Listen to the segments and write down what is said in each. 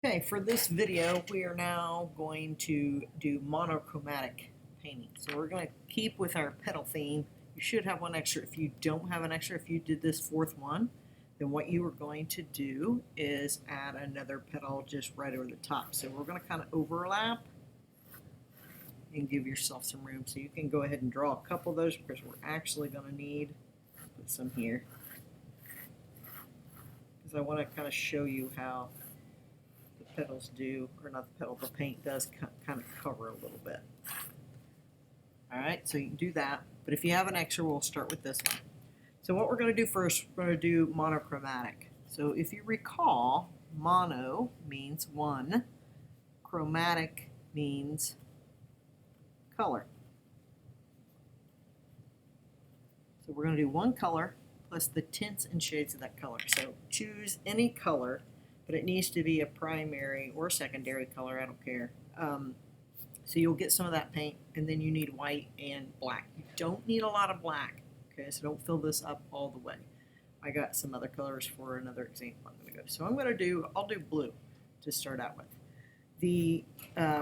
Okay, for this video, we are now going to do monochromatic painting. So we're going to keep with our petal theme. You should have one extra. If you don't have an extra, if you did this fourth one, then what you are going to do is add another petal just right over the top. So we're going to kind of overlap and give yourself some room. So you can go ahead and draw a couple of those because we're actually going to need put some here. Because I want to kind of show you how petals do, or not the petal, the paint does kind of cover a little bit. Alright, so you can do that, but if you have an extra, we'll start with this one. So what we're going to do first, we're going to do monochromatic. So if you recall, mono means one, chromatic means color. So we're going to do one color plus the tints and shades of that color. So choose any color, but it needs to be a primary or secondary color, I don't care. So you'll get some of that paint, and then you need white and black. You don't need a lot of black, okay, so don't fill this up all the way. I got some other colors for another example I'm going to go. So I'll do blue to start out with. The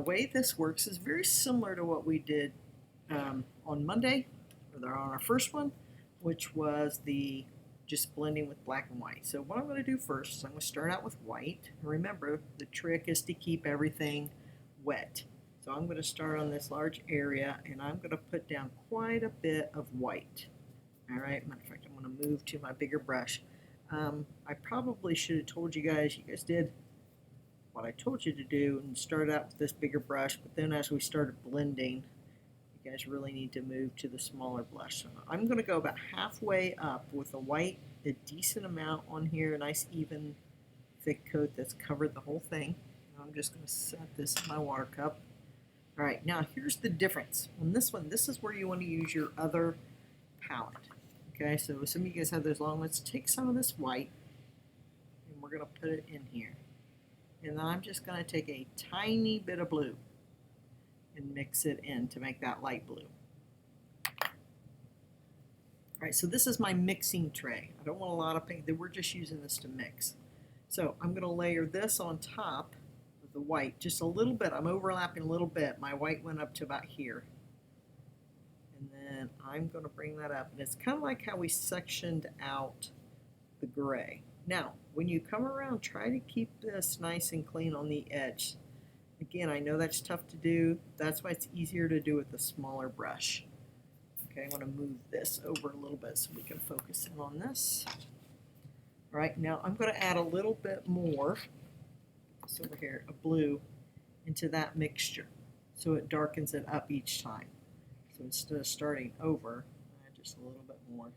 way this works is very similar to what we did on Monday, or on our first one, which was the just blending with black and white. So what I'm going to do first is I'm going to start out with white. And remember, the trick is to keep everything wet. So I'm going to start on this large area, and I'm going to put down quite a bit of white. All right, matter of fact, I'm going to move to my bigger brush. I probably should have told you guys did what I told you to do and start out with this bigger brush, but then as we started blending, you guys really need to move to the smaller blush. So I'm going to go about halfway up with the white, a decent amount on here, a nice even thick coat that's covered the whole thing. I'm just going to set this in my water cup. All right, now here's the difference. On this one, this is where you want to use your other palette. Okay, so some of you guys have those long ones. Take some of this white, and we're going to put it in here. And then I'm just going to take a tiny bit of blue and mix it in to make that light blue. Alright, so this is my mixing tray. I don't want a lot of paint. We're just using this to mix. So I'm going to layer this on top of the white just a little bit. I'm overlapping a little bit. My white went up to about here. And then I'm going to bring that up. And it's kind of like how we sectioned out the gray. Now, when you come around, try to keep this nice and clean on the edge. Again, I know that's tough to do. That's why it's easier to do with a smaller brush. Okay, I'm going to move this over a little bit so we can focus in on this. All right, now I'm going to add a little bit more, this over here, of blue into that mixture so it darkens it up each time. So instead of starting over, add just a little bit more.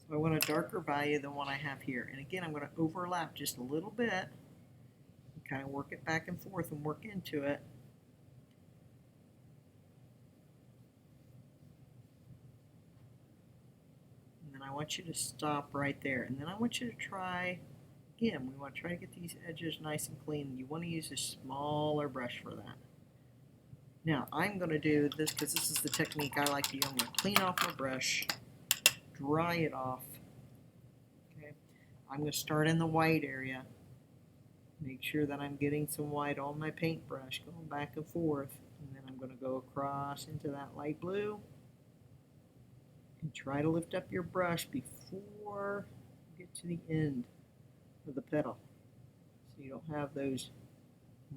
So I want a darker value than what I have here. And again, I'm going to overlap just a little bit. Kind of work it back and forth and work into it. And then I want you to stop right there. And then I want you to try, again, we want to try to get these edges nice and clean. You want to use a smaller brush for that. Now, I'm going to do this because this is the technique I like to use. I'm going to clean off my brush, dry it off. Okay, I'm going to start in the white area. Make sure that I'm getting some white on my paintbrush, going back and forth, and then I'm going to go across into that light blue and try to lift up your brush before you get to the end of the petal so you don't have those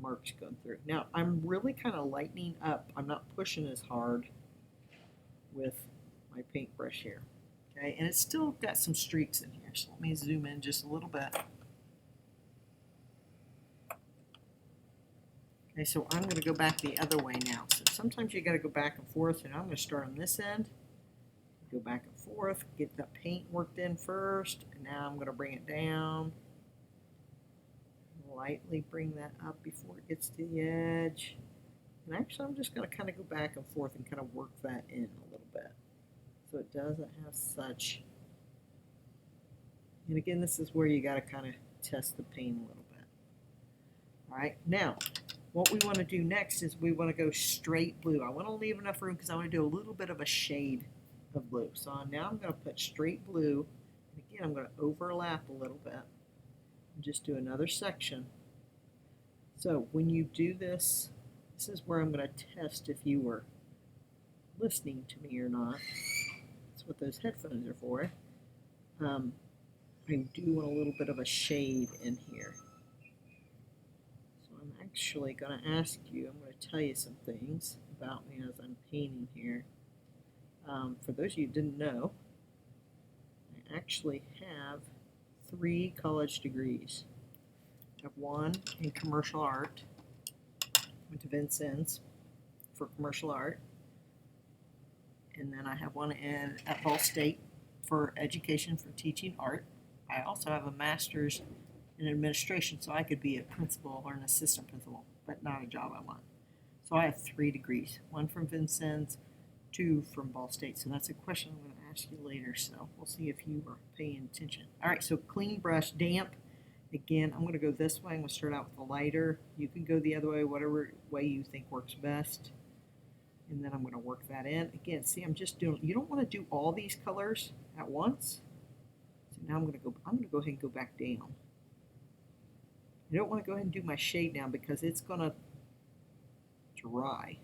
marks going through. Now I'm really kind of lightening up. I'm not pushing as hard with my paintbrush here. Okay, and it's still got some streaks in here, so let me zoom in just a little bit. Okay, so I'm going to go back the other way now. So sometimes you got to go back and forth, and I'm going to start on this end, go back and forth, get the paint worked in first, and now I'm going to bring it down, lightly bring that up before it gets to the edge. And actually I'm just going to kind of go back and forth and kind of work that in a little bit so it doesn't have such. And again, this is where you got to kind of test the paint a little bit. All right, now what we want to do next is we want to go straight blue. I want to leave enough room because I want to do a little bit of a shade of blue. So now I'm going to put straight blue. And again, I'm going to overlap a little bit. Just do another section. So when you do this, this is where I'm going to test if you were listening to me or not. That's what those headphones are for. I do want a little bit of a shade in here. So I'm actually going to ask you, I'm going to tell you some things about me as I'm painting here. For those of you who didn't know, I actually have 3 college degrees. I have one in commercial art, went to Vincennes for commercial art, and then I have one at Ball State for education for teaching art. I also have a master's in administration, so I could be a principal or an assistant principal, but not a job I want. So I have 3 degrees, one from Vincennes, 2 from Ball State. So that's a question I'm going to ask you later, so we'll see if you are paying attention. All right, so clean brush, damp. Again, I'm going to go this way. I'm going to start out with a lighter. You can go the other way, whatever way you think works best. And then I'm going to work that in. Again, see, I'm just doing, you don't want to do all these colors at once. So now I'm going to go ahead and go back down. I don't want to go ahead and do my shade now because it's going to dry.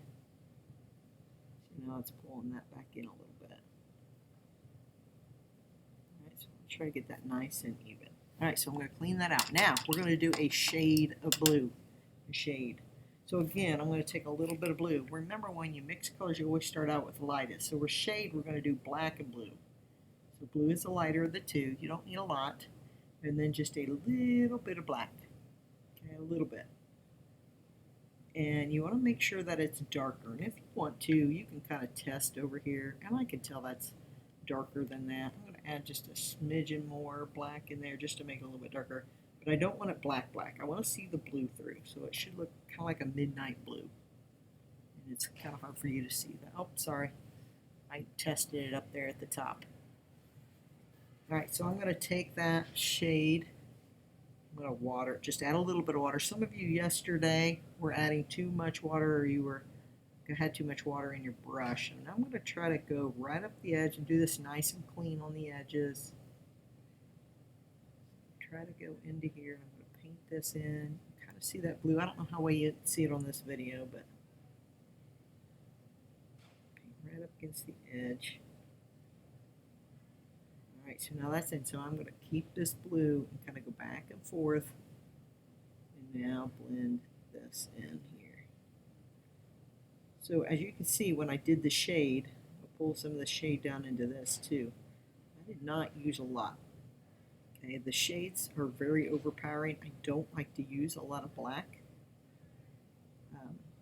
So now it's pulling that back in a little bit. All right, so I'm going to try to get that nice and even. All right, so I'm going to clean that out. Now we're going to do a shade of blue, a shade. So again, I'm going to take a little bit of blue. Remember, when you mix colors, you always start out with the lightest. So with shade, we're going to do black and blue. So blue is the lighter of the two. You don't need a lot. And then just a little bit of black. Okay, a little bit. And you want to make sure that it's darker. And if you want to, you can kind of test over here. And I can tell that's darker than that. I'm going to add just a smidgen more black in there just to make it a little bit darker. But I don't want it black. I want to see the blue through. So it should look kind of like a midnight blue. And it's kind of hard for you to see that. Oh, sorry. I tested it up there at the top. All right, so I'm going to take that shade. I'm going to water it. Just add a little bit of water. Some of you yesterday were adding too much water, or you had too much water in your brush. And I'm going to try to go right up the edge and do this nice and clean on the edges. Try to go into here, and I'm going to paint this in. Kind of see that blue. I don't know how well you see it on this video, but paint right up against the edge. All right, so now that's in. So I'm going to keep this blue and kind of go back and forth, and now blend this in here. So as you can see, when I did the shade, I'll pull some of the shade down into this too. I did not use a lot. Okay, the shades are very overpowering. I don't like to use a lot of black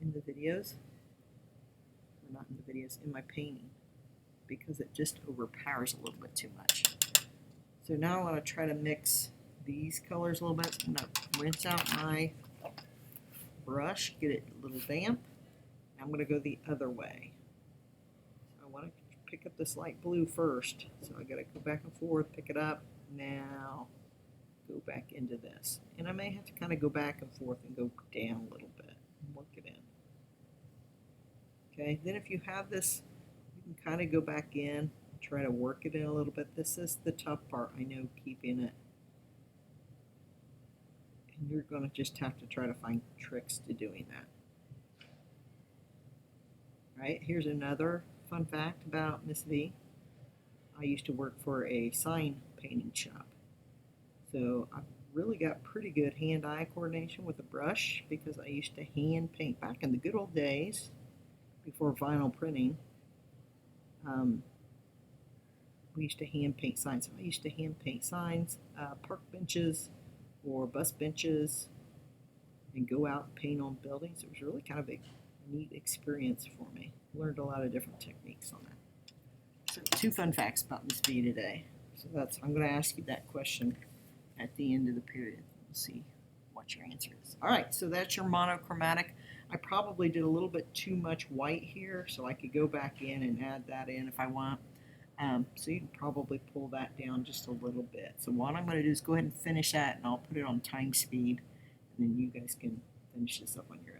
in the videos, or not in the videos, in my painting, because it just overpowers a little bit too much. So now I want to try to mix these colors a little bit. I'm going to rinse out my brush, get it a little damp. I'm going to go the other way. So I want to pick up this light blue first. So I got to go back and forth, pick it up. Now go back into this. And I may have to kind of go back and forth and go down a little bit and work it in. Okay, then if you have this, you can kind of go back in, try to work it in a little bit. This is the tough part, I know, keeping it. And you're going to just have to try to find tricks to doing that. All right, here's another fun fact about Miss V. I used to work for a sign painting shop. So I've really got pretty good hand-eye coordination with a brush because I used to hand paint back in the good old days before vinyl printing. We used to hand paint signs. So I used to hand paint signs, park benches or bus benches, and go out and paint on buildings. It was really kind of a neat experience for me. Learned a lot of different techniques on that. So 2 fun facts about Miss V today. So I'm going to ask you that question at the end of the period. We'll see what your answer is. All right, so that's your monochromatic. I probably did a little bit too much white here, so I could go back in and add that in if I want. So you can probably pull that down just a little bit. So what I'm going to do is go ahead and finish that, and I'll put it on time speed, and then you guys can finish this up on your own.